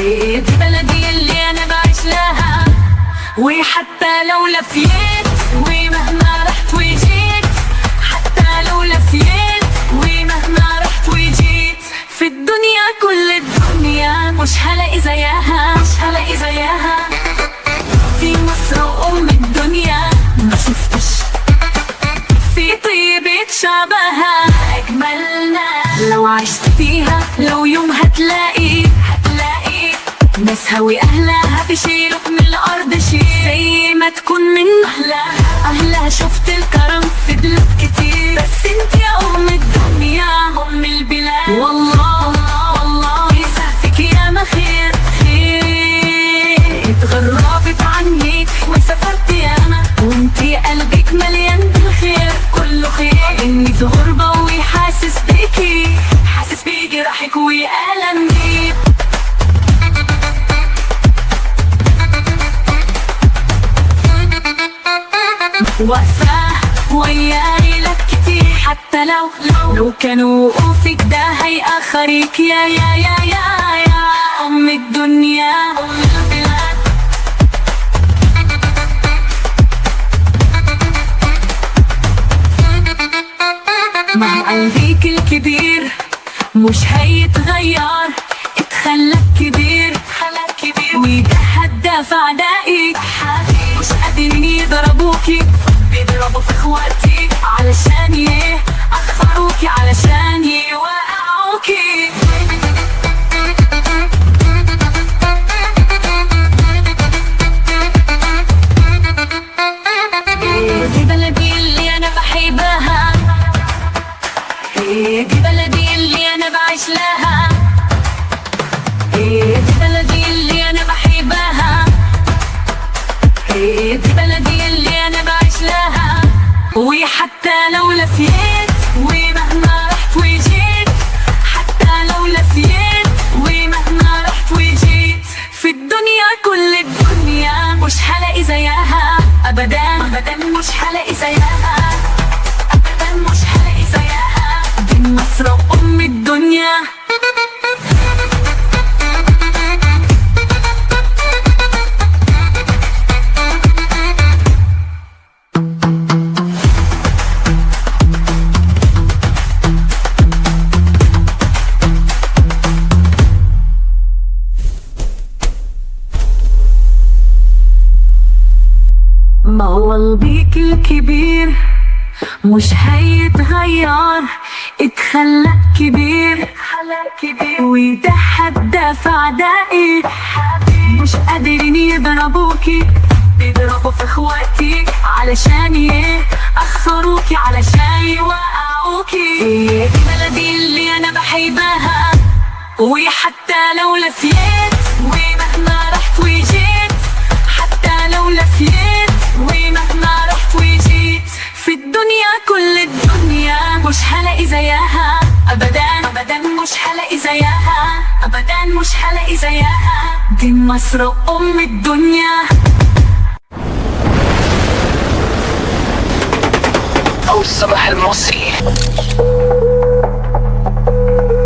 دي بلدي اللي انا بعيش لها، وحتى لو لفيت ومهما رحت وجيت، حتى لو لفيت ومهما رحت وجيت، في الدنيا كل الدنيا مش هلاقي زيها، مش هلاقي زيها. في مصر أم الدنيا ما شفتش في طيبة شعبها أجملنا. لو عشت فيها لو يوم هتلاقي ناسها وأهلها بيشيلوك من الأرض شيء، زي ما تكون من أهلها شفت الكرم في بلاد كتير، بس انت يا أم الدنيا أم البلاد. والله والله يسعفك يا مخير خير، اتغربت عنك وسافرت ياما، وانتي قلبك مليان بالخير كله خير. اني في غربة وحاسس بيكي، حاسس بجرحك وألمي. واقفة وياي لك كتير، حتى لو كانوا وقوفك ده هيأخرك يا أم الدنيا أم البلاد. مع قلبك الكبير مش هيتغير، اتخلق كبير ويتحدى في أعدائك، مش قادرين يضربوكي، بيضربوا في اخواتي علشان يأخروكي، علشان يوقعوكي. دي بلدي اللي انا بحبها، دي بلدي اللي انا بعيش لها، دي بلدي اللي انا بحبها، دي بلدي اللي انا بعيش لها. وحتى لو لفيت ومهما رحت وجيت، حتى لو لفيت ومهما رحت وجيت، في الدنيا كل الدنيا مش هلاقي زيها ابدا ابدا، مش هلاقي زيها ابدا، مش هلاقي زيها. دي مصر ام الدنيا. ما هو قلبك الكبير مش هيتغير، اتخلق كبير ويتحدى في أعدائك، مش قادرين يضربوكي، بيضربوا في اخواتي علشان يأخروكي، علشان يوقعوكي. دي بلدي اللي انا بحبها، وحتى لو لفيت ومهما رحت وجيت، حتى لو لفيت ومهما رحت وجيت، في الدنيا كل الدنيا مش هلاقي زيها ابدا ابدا، مش هلاقي زيها ابدا، مش هلاقي زيها. دي مصر ام الدنيا. أو الصباح المصري.